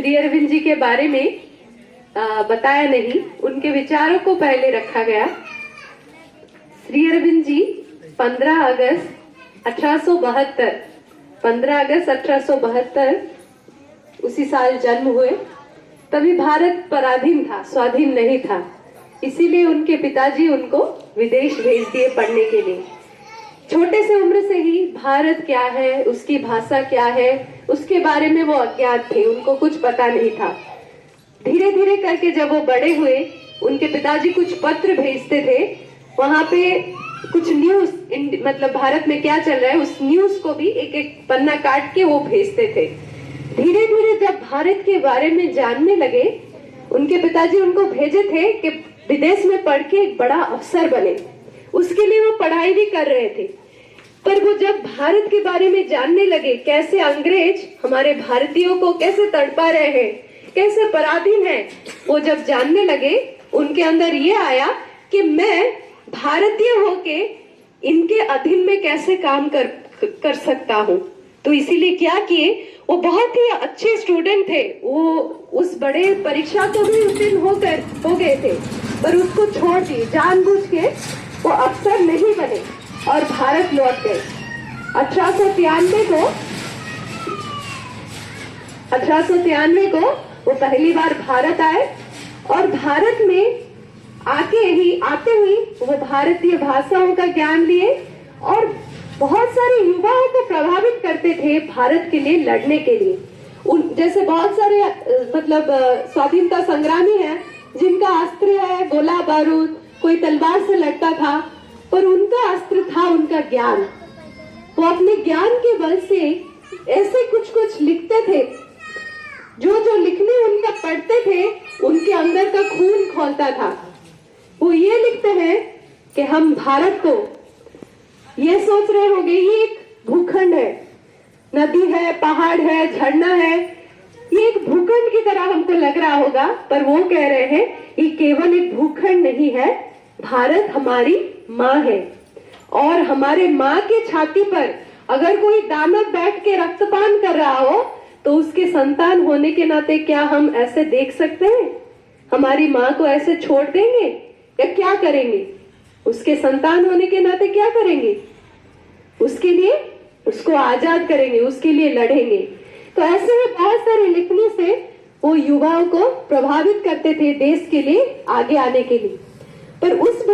श्री अरविंद जी के बारे में बताया नहीं, उनके विचारों को पहले रखा गया। श्री अरविंद जी 15 अगस्त 1872 उसी साल जन्म हुए। तभी भारत पराधीन था, स्वाधीन नहीं था, इसीलिए उनके पिताजी उनको विदेश भेज दिए पढ़ने के लिए। छोटे से उम्र से ही भारत क्या है, उसकी भाषा क्या है, उसके बारे में वो अज्ञात थे, उनको कुछ पता नहीं था। धीरे धीरे करके जब वो बड़े हुए, उनके पिताजी कुछ पत्र भेजते थे, वहां पे कुछ न्यूज, मतलब भारत में क्या चल रहा है उस न्यूज को भी एक एक पन्ना काट के वो भेजते थे। धीरे धीरे जब भारत के बारे में जानने लगे, उनके पिताजी उनको भेजे थे कि विदेश में पढ़ के एक बड़ा अफसर बने। उसके लिए वो पढ़ाई भी कर रहे थे। पर वो जब भारत के बारे में जानने लगे, कैसे अंग्रेज हमारे भारतीयों को कैसे तड़पा रहे हैं, कैसे पराधीन है, वो जब जानने लगे, उनके अंदर ये आया कि मैं भारतीय होके इनके अधीन में कैसे काम कर सकता हूँ। तो इसीलिए क्या किए, वो बहुत ही अच्छे स्टूडेंट थे, वो उस बड़े परीक्षा को भी उत्तीर्ण हो गए थे, पर उसको छोड़ दिए, जानबूझ के वो अफसर नहीं बने और भारत लौट गए। 1893 को वो पहली बार भारत आए और भारत में आते ही वो भारतीय भाषाओं का ज्ञान लिए और बहुत सारे युवाओं को प्रभावित करते थे भारत के लिए लड़ने के लिए। जैसे बहुत सारे मतलब स्वाधीनता संग्रामी हैं जिनका अस्त्र है गोला बारूद, कोई तलवार से लड़ता था, पर उनका अस्त्र था उनका ज्ञान। वो अपने ज्ञान के बल से ऐसे कुछ लिखते थे, जो लिखने उनका पढ़ते थे उनके अंदर का खून खौलता था। वो ये लिखते हैं कि हम भारत को, ये सोच रहे होंगे ये एक भूखंड है, नदी है, पहाड़ है, झरना है, ये एक भूखंड की तरह हमको लग रहा होगा, पर वो कह रहे हैं ये केवल एक भूखंड नहीं है, भारत हमारी माँ है और हमारे माँ के छाती पर अगर कोई दानव बैठ के रक्तपान कर रहा हो तो उसके संतान होने के नाते क्या हम ऐसे देख सकते हैं? हमारी माँ को ऐसे छोड़ देंगे या क्या करेंगे? उसके संतान होने के नाते क्या करेंगे? उसके लिए उसको आजाद करेंगे, उसके लिए लड़ेंगे। तो ऐसे में बहुत सारे लिखने से वो युवाओं को प्रभावित करते थे देश के लिए आगे आने के लिए। पर उस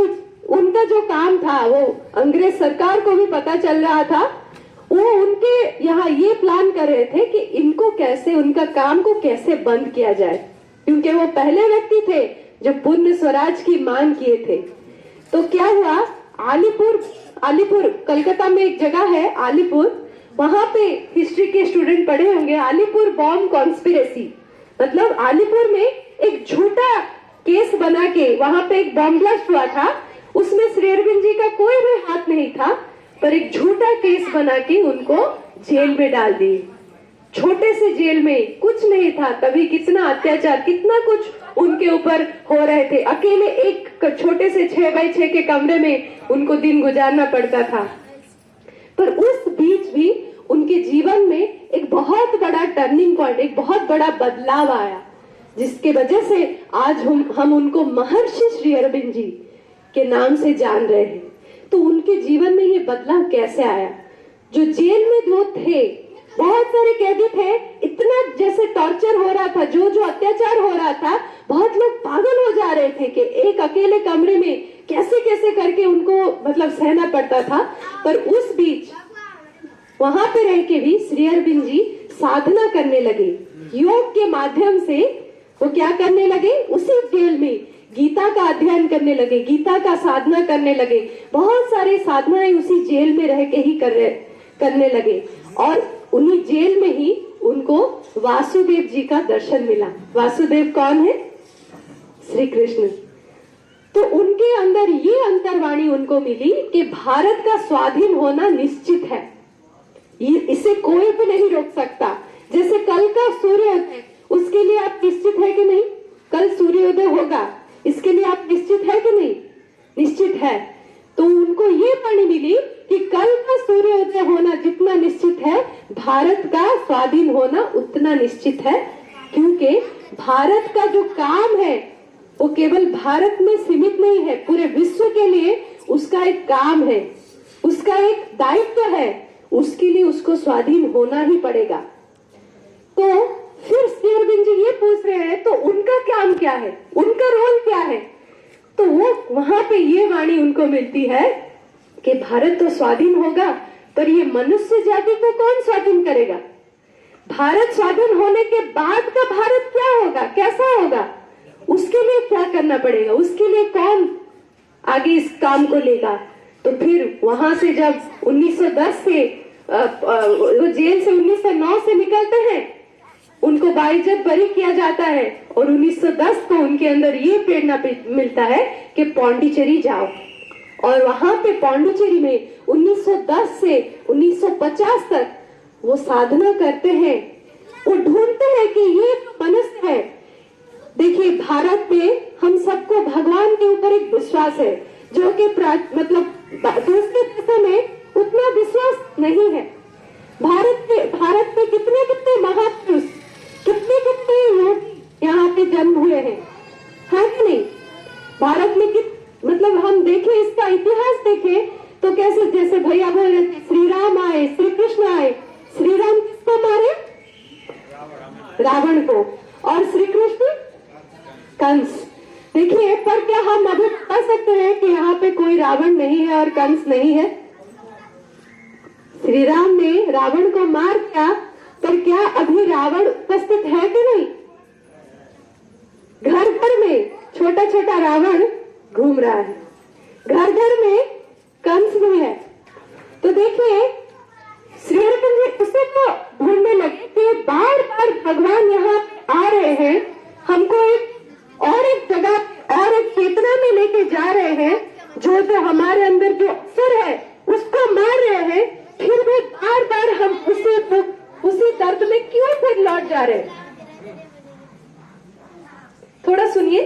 उनका जो काम था वो अंग्रेज सरकार को भी पता चल रहा था। वो उनके यहाँ ये प्लान कर रहे थे कि इनको कैसे, उनका काम को कैसे बंद किया जाए, क्योंकि वो पहले व्यक्ति थे जो पूर्ण स्वराज की मांग किए थे। तो क्या हुआ, आलीपुर कलकत्ता में एक जगह है आलीपुर, वहां पे हिस्ट्री के स्टूडेंट पढ़े होंगे, आलीपुर बॉम्ब कॉन्स्पिरेसी। मतलब आलीपुर में एक झूठा केस बना के वहां पे एक बॉम्ब ब्लास्ट हुआ था, उसमें श्री अरविंद जी का कोई भी हाथ नहीं था, पर एक झूठा केस बना के उनको जेल में डाल दिए। छोटे से जेल में कुछ नहीं था, तभी कितना अत्याचार, कितना कुछ उनके ऊपर हो रहे थे। अकेले एक छोटे से 6x6 के कमरे में उनको दिन गुजारना पड़ता था। पर उस बीच भी उनके जीवन में एक बहुत बड़ा टर्निंग पॉइंट, एक बहुत बड़ा बदलाव आया, जिसके वजह से आज हम उनको महर्षि श्री अरविंद जी के नाम से जान रहे हैं। तो उनके जीवन में ये बदलाव कैसे आया? जो जेल में जो थे, बहुत सारे कैदी थे, इतना जैसे टॉर्चर हो रहा था, जो अत्याचार हो रहा था, बहुत लोग पागल हो जा रहे थे कि एक अकेले कमरे में कैसे करके उनको मतलब सहना पड़ता था। पर उस बीच वहां पे रह के भी श्री अरविंद जी साधना करने लगे, योग के माध्यम से वो क्या करने लगे, उसी जेल में गीता का अध्ययन करने लगे, गीता का साधना करने लगे, बहुत सारे साधनाएं उसी जेल में रह के ही करने लगे। और उन्हीं जेल में ही उनको वासुदेव जी का दर्शन मिला। वासुदेव कौन है? श्री कृष्ण। तो उनके अंदर ये अंतर्वाणी उनको मिली कि भारत का स्वाधीन होना निश्चित है, इसे कोई भी नहीं रोक सकता। जैसे कल का सूर्योदय, उसके लिए आप निश्चित है कि नहीं? कल सूर्योदय होगा, इसके लिए आप निश्चित है कि नहीं? निश्चित है। तो उनको ये वाणी मिली कि कल का सूर्योदय होना जितना निश्चित है, भारत का स्वाधीन होना उतना निश्चित है, क्योंकि भारत का जो काम है वो केवल भारत में सीमित नहीं है, पूरे विश्व के लिए उसका एक काम है, उसका एक दायित्व है, उसके लिए उसको स्वाधीन होना ही पड़ेगा। तो फिर श्री अरविंद जी ये पूछ रहे हैं तो उनका काम क्या है, उनका रोल क्या है? तो वो वहां पे ये वाणी उनको मिलती है कि भारत तो स्वाधीन होगा, पर ये मनुष्य जाति को कौन स्वाधीन करेगा? भारत स्वाधीन होने के बाद का भारत क्या होगा, कैसा होगा, उसके लिए क्या करना पड़ेगा, उसके लिए कौन आगे इस काम को लेगा? तो फिर वहां से जब 1910 से वो जेल से 1909 से निकलते हैं, उनको बाइज्जत बरी किया जाता है और 1910 को उनके अंदर ये प्रेरणा मिलता है कि पौंडीचेरी जाओ। और वहां पे पौंडीचेरी में 1910 से 1950 तक वो साधना करते हैं, वो ढूंढते हैं कि ये मनुष्य है। देखिए, भारत में हम सबको भगवान के ऊपर एक विश्वास है, जो कि मतलब दूसरे देशों में उतना विश्वास नहीं है। भारत में कितने कितने महापुरुष, कितने कितने योगी यहाँ पे जन्म हुए हैं, है कि नहीं? भारत में मतलब हम देखें, इसका इतिहास देखें तो कैसे, जैसे भैया बोल रहे थे, श्री राम आए, श्री कृष्ण आए। श्री राम किसको मारे? रावण को। और श्री कृष्ण कंस। देखिए, पर क्या हम अभी बता सकते हैं कि यहाँ पे कोई रावण नहीं है और कंस नहीं है? श्री राम ने रावण को मार दिया, पर क्या अभी रावण उपस्थित है कि नहीं? घर घर में छोटा छोटा रावण घूम रहा है, घर घर में कंस भी है। तो देखिए, श्री अरविंद जी उसे को ढूंढने लगे कि बार बार भगवान यहाँ आ रहे हैं, हमको एक जगह और एक चेतना में लेके जा रहे हैं, जो हमारे अंदर जो अवसर है उसको मार रहे हैं, फिर भी बार बार हम उसी दर्द में क्यों फिर लौट जा रहे हैं? थोड़ा सुनिए,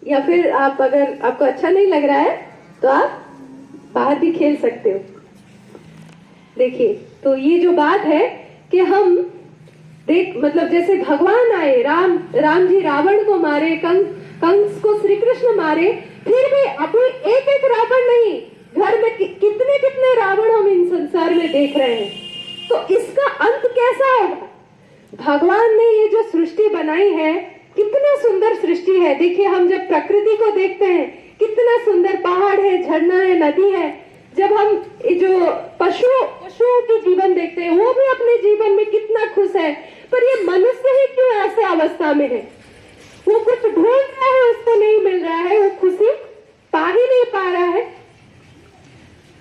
या फिर आप, अगर आपको अच्छा नहीं लग रहा है तो आप बाहर भी खेल सकते हो। देखिए, तो ये जो बात है कि हम मतलब जैसे भगवान आए, राम जी रावण को मारे, कंस को श्री कृष्ण मारे, फिर भी अभी एक एक रावण नहीं, घर में कितने कितने रावण हम इन संसार में देख रहे हैं। तो इसका अंत कैसा होगा? भगवान ने ये जो सृष्टि बनाई है, कितना सुंदर सृष्टि है। देखिए, हम जब प्रकृति को देखते हैं, कितना सुंदर पहाड़ है, झरना है, नदी है। जब हम जो पशुओं के जीवन देखते हैं, वो भी अपने जीवन में कितना खुश है, पर ये मनुष्य ही क्यों ऐसे अवस्था में है? वो कुछ ढूंढ रहा है, उसको नहीं मिल रहा है, वो खुशी पा ही नहीं पा रहा है।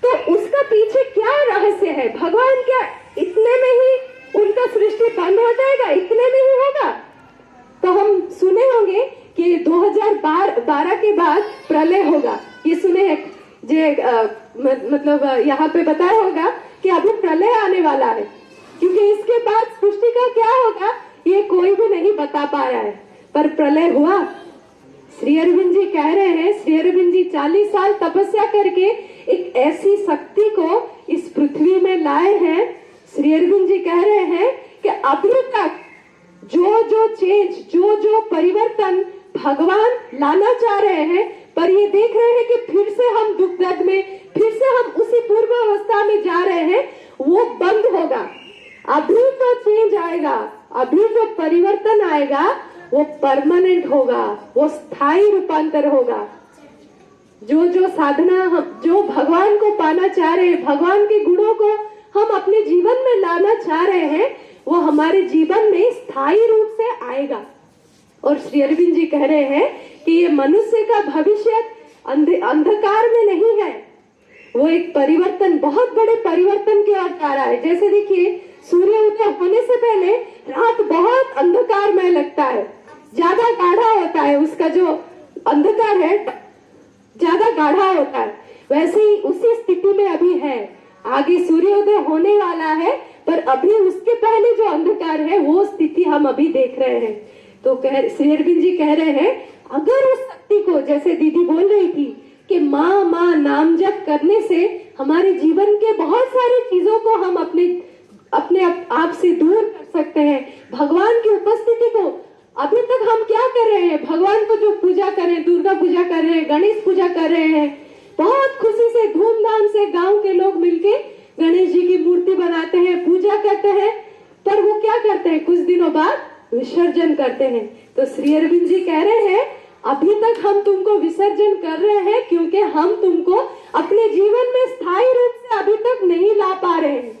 तो उसका पीछे क्या रहस्य है? भगवान क्या इतने में ही उनका सृष्टि बंद हो जाएगा, इतने में ही होगा? तो हम सुने होंगे कि 2012 के बाद प्रलय होगा, ये सुने हैं। मतलब यहाँ पे बताया होगा कि अभी प्रलय आने वाला है, क्योंकि इसके बाद सृष्टि का क्या होगा ये कोई भी नहीं बता पा रहा है। पर प्रलय हुआ। श्री अरविंद जी कह रहे हैं, श्री अरविंद जी 40 साल तपस्या करके एक ऐसी शक्ति को इस पृथ्वी में लाए हैं। श्री अरविंद जी कह रहे हैं कि अभी तक जो चेंज, जो परिवर्तन भगवान लाना चाह रहे हैं, पर ये देख रहे हैं कि फिर से हम दुख दर्द में, फिर से हम उसी पूर्व अवस्था में जा रहे हैं, वो बंद होगा। अभी तो चेंज आएगा, अभी जो परिवर्तन आएगा वो परमानेंट होगा, वो स्थायी रूपांतर होगा। जो साधना हम, जो भगवान को पाना चाह रहे हैं, भगवान के गुणों को हम अपने जीवन में लाना चाह रहे हैं, वो हमारे जीवन में स्थायी रूप से आएगा। और श्री अरविंद जी कह रहे हैं कि ये मनुष्य का भविष्य अंधकार में नहीं है, वो एक परिवर्तन, बहुत बड़े परिवर्तन की ओर जा रहा है। जैसे देखिए, सूर्य उदय होने से पहले रात बहुत अंधकारमय लगता है, ज्यादा गाढ़ा होता है, उसका जो अंधकार है ज्यादा गाढ़ा होता है। वैसे ही उसी स्थिति में अभी है, आगे सूर्योदय होने वाला है, पर अभी उसके पहले जो अंधकार है वो स्थिति हम अभी देख रहे हैं। तो श्री अरविंद जी कह रहे हैं, अगर उस शक्ति को, जैसे दीदी बोल रही थी कि माँ माँ नाम जप करने से हमारे जीवन के बहुत सारी चीजों को हम अपने आप से दूर कर सकते हैं, भगवान की उपस्थिति को अभी तक हम क्या कर रहे हैं, भगवान को जो पूजा कर रहे हैं, दुर्गा पूजा कर रहे हैं, गणेश पूजा कर रहे हैं, बहुत खुशी से धूमधाम से गांव के लोग मिलके गणेश जी की मूर्ति बनाते हैं, पूजा करते हैं, पर वो क्या करते हैं, कुछ दिनों बाद विसर्जन करते हैं। तो श्री अरविंद जी कह रहे हैं अभी तक हम तुमको विसर्जन कर रहे हैं क्योंकि हम तुमको अपने जीवन में स्थायी रूप से अभी तक नहीं ला पा रहे हैं,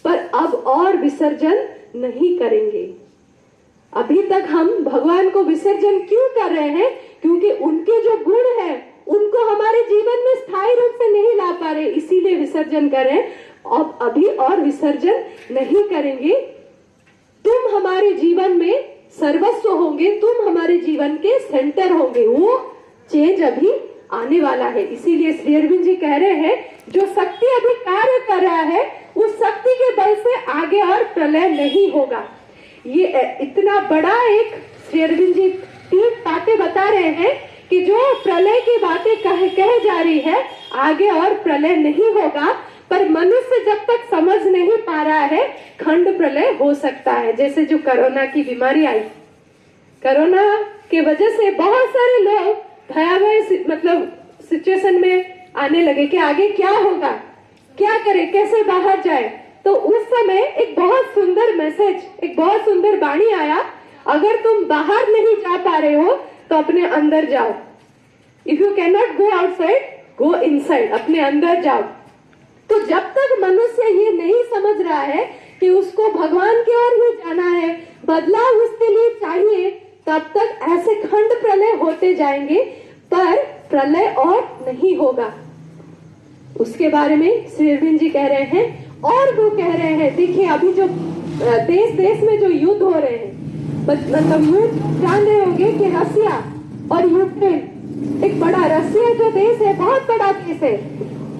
पर अब और विसर्जन नहीं करेंगे। अभी तक हम भगवान को विसर्जन क्यों कर रहे हैं, क्योंकि उनके जो गुण है उनको हमारे जीवन में स्थायी रूप से नहीं ला पा रहे, इसीलिए विसर्जन कर रहे हैं। अब अभी और विसर्जन नहीं करेंगे। तुम हमारे जीवन में सर्वस्व होंगे, तुम हमारे जीवन के सेंटर होंगे, वो चेंज अभी आने वाला है। इसीलिए श्री अरविंद जी कह रहे हैं जो शक्ति अभी कार्य कर रहा है उस शक्ति के बल से आगे और प्रलय नहीं होगा। ये इतना बड़ा एक श्री अरविंद जी 3 बातें बता रहे हैं कि जो प्रलय की बातें कह जा रही है आगे और प्रलय नहीं होगा, पर मनुष्य जब तक समझ नहीं पा रहा है खंड प्रलय हो सकता है। जैसे जो कोरोना की बीमारी आई, कोरोना के वजह से बहुत सारे लोग भयावह मतलब सिचुएशन में आने लगे कि आगे क्या होगा, क्या करे, कैसे बाहर जाए। तो उस समय एक बहुत सुंदर मैसेज, एक बहुत सुंदर वाणी आया, अगर तुम बाहर नहीं जा पा रहे हो तो अपने अंदर जाओ। If you can not go outside, go inside, अपने अंदर जाओ। तो जब तक मनुष्य ये नहीं समझ रहा है कि उसको भगवान की ओर ही जाना है, बदलाव उसके लिए चाहिए, तब तक ऐसे खंड प्रलय होते जाएंगे, पर प्रलय और नहीं होगा। उसके बारे में श्री अरविंद जी कह रहे हैं, और वो कह रहे हैं देखिए अभी जो देश देश में जो युद्ध हो रहे हैं, मतलब युद्ध जान रहे होंगे कि रसिया और यूक्रेन, एक बड़ा रसिया जो देश है बहुत बड़ा देश है,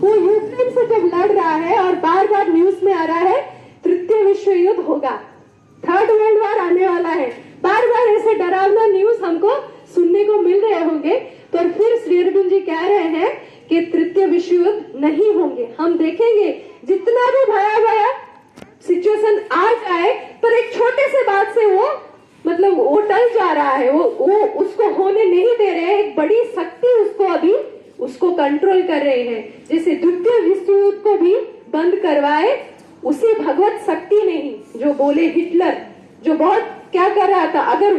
वो यूक्रेन से जब लड़ रहा है और बार बार न्यूज में आ रहा है तृतीय विश्व युद्ध होगा, 3rd वर्ल्ड वॉर आने वाला है, बार बार ऐसे डरावना न्यूज हमको सुनने को मिल रहे होंगे। पर फिर श्री अरविंद जी कह रहे हैं कि तृतीय विश्व युद्ध नहीं होंगे। हम देखेंगे जितना भी भयावह सिचुएशन आ जाए, पर एक छोटे से बात से वो मतलब वो टल जा रहा है, वो उसको होने नहीं दे रहे हैं। एक बड़ी शक्ति उसको अभी उसको कंट्रोल कर रहे हैं। जैसे द्वितीय विश्व युद्ध को भी बंद करवाए उसी भगवत शक्ति ने ही, जो बोले हिटलर जो बहुत क्या कर रहा था, अगर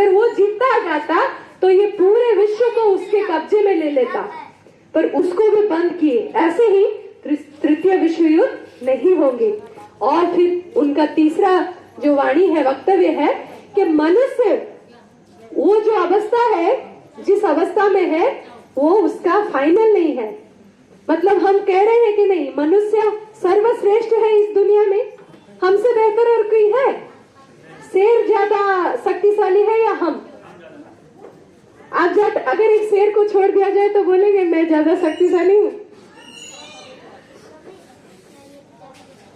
वो जीतता जाता तो ये पूरे विश्व को उसके कब्जे में ले लेता, पर उसको भी बंद किए। ऐसे ही तृतीय विश्व युद्ध नहीं होंगे। और फिर उनका तीसरा जो वाणी है, वक्तव्य है कि मनुष्य वो जो अवस्था है, जिस अवस्था में है, वो उसका फाइनल नहीं है। मतलब हम कह रहे हैं कि नहीं, मनुष्य सर्वश्रेष्ठ है इस दुनिया में, हमसे बेहतर और कोई है? शेर ज्यादा शक्तिशाली है या हम? आप अगर एक शेर को छोड़ दिया जाए तो बोलेंगे मैं ज्यादा शक्तिशाली हूँ।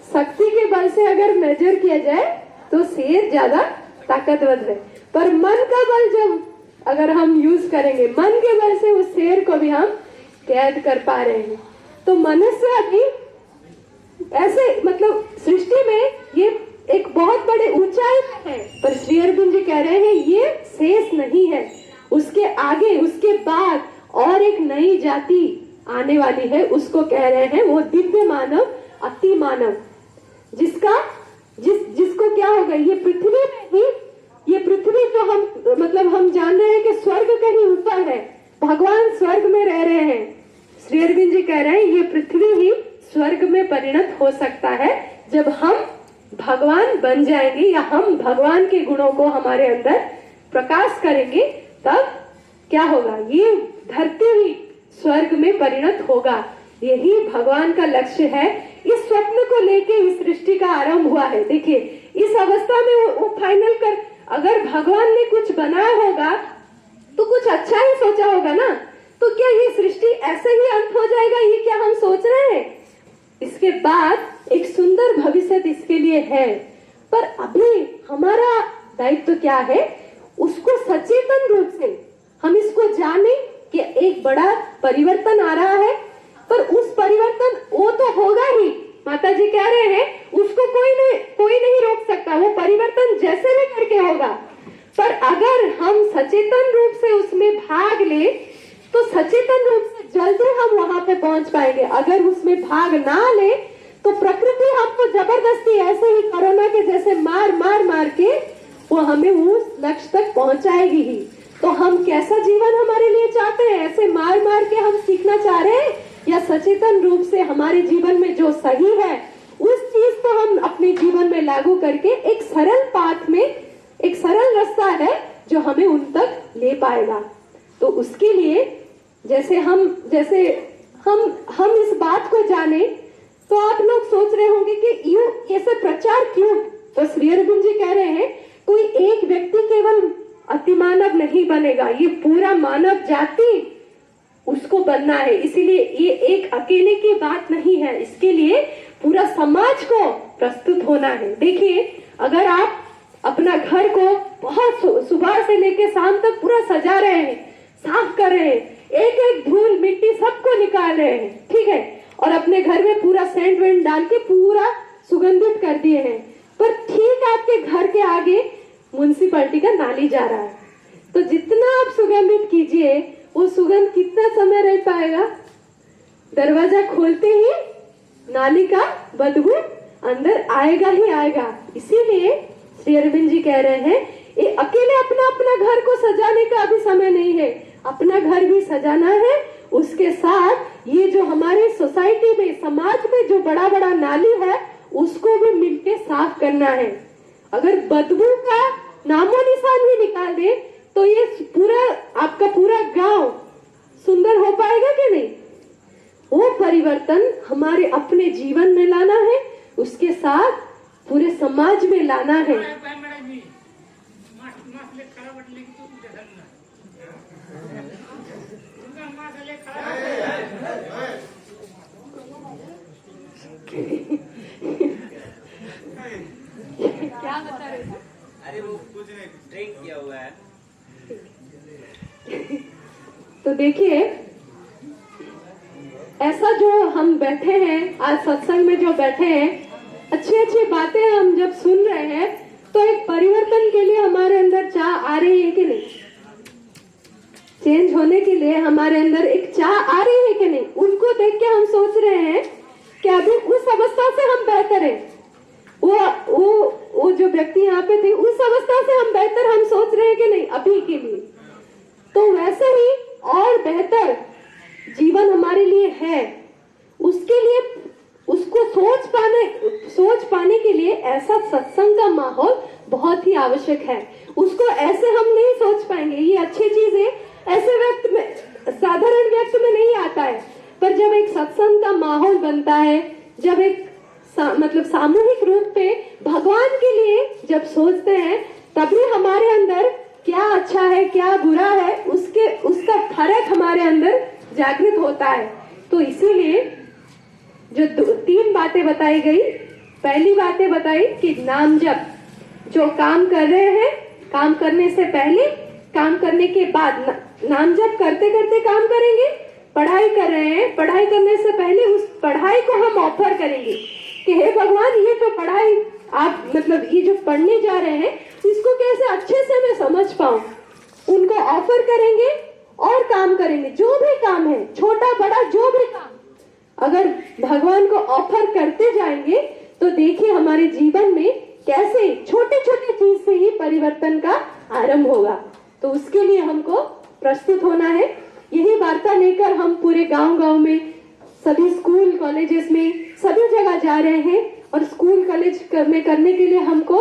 शक्ति के बल से अगर मेजर किया जाए तो शेर ज्यादा ताकतवर है, पर मन का बल जब अगर हम यूज करेंगे, मन के बल से उस शेर को भी हम कैद कर पा रहे हैं। तो मनुष्य अभी ऐसे मतलब सृष्टि में ये एक बहुत बड़े ऊंचाई पे है, पर श्री अरविंद जी कह रहे हैं ये शेष नहीं है, उसके आगे उसके बाद और एक नई जाति आने वाली है। उसको कह रहे हैं वो दिव्य मानव, अति मानव, जिसको क्या होगा, ये पृथ्वी में ही, ये पृथ्वी जो हम मतलब हम जान रहे हैं कि स्वर्ग कहीं ऊपर है, भगवान स्वर्ग में रह रहे हैं। श्री अरविंद जी कह रहे हैं ये पृथ्वी ही स्वर्ग में परिणत हो सकता है जब हम भगवान बन जाएंगे, या हम भगवान के गुणों को हमारे अंदर प्रकाश करेंगे, तब क्या होगा, ये धरती ही स्वर्ग में परिणत होगा। यही भगवान का लक्ष्य है। इस स्वप्न को लेके इस सृष्टि का आरंभ हुआ है। देखिए इस अवस्था में वो फाइनल कर, अगर भगवान ने कुछ बनाया होगा तो कुछ अच्छा ही सोचा होगा ना, तो क्या ये सृष्टि ऐसे ही अंत हो जाएगा, ये क्या हम सोच रहे हैं? इसके बाद एक सुंदर भविष्य इसके लिए है, पर अभी हमारा दायित्व क्या है, उसको सचेतन रूप से हम इसको जाने कि एक बड़ा परिवर्तन आ रहा है, पर उस परिवर्तन वो तो होगा ही। माता जी कह रहे हैं उसको कोई नहीं रोक सकता। वो परिवर्तन जैसे भी होगा, पर अगर हम सचेतन रूप से उसमें भाग ले तो सचेतन रूप से जल्दी हम वहां पे पहुंच पाएंगे। अगर उसमें भाग ना ले तो प्रकृति हमको जबरदस्ती ऐसे ही कोरोना के जैसे मार के वो हमें उस लक्ष्य तक पहुंचाएगी ही। तो हम कैसा जीवन हमारे लिए चाहते हैं? ऐसे मार के हम सीखना चाह रहे हैं, या सचेतन रूप से हमारे जीवन में जो सही है उस चीज को हम अपने जीवन में लागू करके एक सरल पाथ में, एक सरल रास्ता है जो हमें उन तक ले पाएगा। तो उसके लिए जैसे हम इस बात को जाने, तो आप लोग सोच रहे होंगे कि यूं कैसे प्रचार क्यों? तो श्री अरविंद जी कह रहे हैं कोई एक व्यक्ति केवल अतिमानव नहीं बनेगा, ये पूरा मानव जाति उसको बनना है। इसीलिए ये एक अकेले की बात नहीं है, इसके लिए पूरा समाज को प्रस्तुत होना है। देखिए, अगर आप अपना घर को बहुत सुबह से लेकर शाम तक पूरा सजा रहे हैं, साफ कर रहे हैं, एक एक धूल मिट्टी सबको निकाल रहे हैं, ठीक है, और अपने घर में पूरा सेंट वेंट डाल के पूरा सुगंधित कर दिए हैं, पर ठीक आपके घर के आगे म्युनिसिपैलिटी का नाली जा रहा है, तो जितना आप सुगंधित कीजिए वो सुगंध कितना समय रह पाएगा? दरवाजा खोलते ही नाली का बदबू अंदर आएगा ही आएगा। इसीलिए श्री अरविंद जी कह रहे हैं ये अकेले अपना अपना घर को सजाने का अभी समय नहीं है, अपना घर भी सजाना है, उसके साथ ये जो हमारे सोसाइटी में, समाज में जो बड़ा बड़ा नाली है उसको भी मिलके साफ करना है। अगर बदबू का नामो निशान ही निकाल दे तो ये पूरा आपका पूरा गांव सुंदर हो पाएगा कि नहीं? वो परिवर्तन हमारे अपने जीवन में लाना है, उसके साथ पूरे समाज में लाना है। क्या बता रहे थे? अरे वो कुछ नहीं, ड्रिंक किया हुआ है। तो देखिए, ऐसा जो हम बैठे हैं आज सत्संग में, जो बैठे हैं, अच्छी अच्छी बातें हम जब सुन रहे हैं तो एक परिवर्तन के लिए हमारे अंदर चाह आ रही है कि नहीं? चेंज होने के लिए हमारे अंदर एक चाह आ रही है कि नहीं? उनको देख के हम सोच रहे हैं कि अभी उस अवस्था से हम बेहतर है, वो जो व्यक्ति यहाँ पे थे उस अवस्था से हम बेहतर हम सोच रहे हैं कि नहीं अभी के लिए? तो वैसे ही और बेहतर जीवन हमारे लिए है, उसके लिए उसको सोच पाने के लिए ऐसा सत्संग का माहौल बहुत ही आवश्यक है। उसको ऐसे हम नहीं सोच पाएंगे, ये अच्छी चीज है, ऐसे व्यक्ति में, साधारण व्यक्ति में नहीं आता है, पर जब एक सत्संग का माहौल बनता है, जब एक मतलब सामूहिक रूप पे भगवान के लिए जब सोचते हैं, तभी हमारे अंदर क्या अच्छा है क्या बुरा है उसका फर्क हमारे अंदर जागृत होता है। तो इसीलिए जो तीन बातें बताई गई, पहली बातें बताई कि नाम जप, जो काम कर रहे हैं, काम करने से पहले, काम करने के बाद, नाम जप करते करते काम करेंगे, पढ़ाई कर रहे हैं, पढ़ाई करने से पहले उस पढ़ाई को हम ऑफर करेंगे कि हे भगवान, ये जो पढ़ाई आप मतलब ये जो पढ़ने जा रहे हैं इसको कैसे अच्छे से मैं समझ पाऊं, उनको ऑफर करेंगे और काम करेंगे। जो भी काम है, छोटा बड़ा जो भी काम, अगर भगवान को ऑफर करते जाएंगे तो देखिए हमारे जीवन में कैसे छोटे छोटे चीज से ही परिवर्तन का आरंभ होगा। तो उसके लिए हमको प्रस्तुत होना है। यही वार्ता लेकर हम पूरे गांव में, सभी स्कूल कॉलेजेस में, सभी जगह जा रहे हैं, और स्कूल कॉलेज में करने के लिए हमको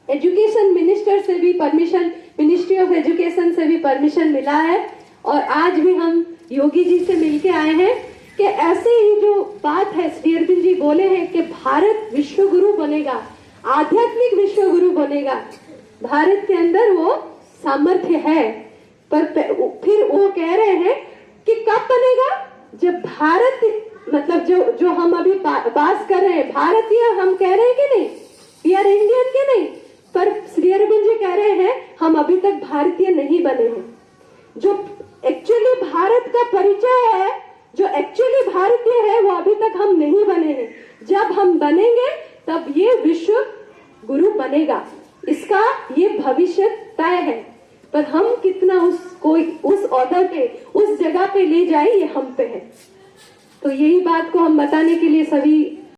एजुकेशन मिनिस्टर से भी परमिशन, मिनिस्ट्री ऑफ एजुकेशन से भी परमिशन मिला है, और आज भी हम योगी जी से मिलके आए हैं कि ऐसे ही जो बात है, श्री अरविंद जी बोले हैं कि भारत विश्व गुरु बनेगा, आध्यात्मिक विश्व गुरु बनेगा। भारत के अंदर वो सामर्थ्य है, पर फिर वो कह रहे हैं कि कब बनेगा? जब भारत मतलब जो हम अभी बात कर रहे हैं, भारतीय हम कह रहे हैं कि नहीं, वी आर इंडियन के नहीं, पर श्री अरविंद जी कह रहे हैं हम अभी तक भारतीय नहीं बने हैं। जो एक्चुअली भारत का परिचय है, जो एक्चुअली भारतीय है, वो अभी तक हम नहीं बने हैं। जब हम बनेंगे तब ये विश्व गुरु बनेगा। इसका ये भविष्य तय है, पर हम कितना उस ओहदा पे, उस जगह पे ले जाए, ये हम पे है। तो यही बात को हम बताने के लिए सभी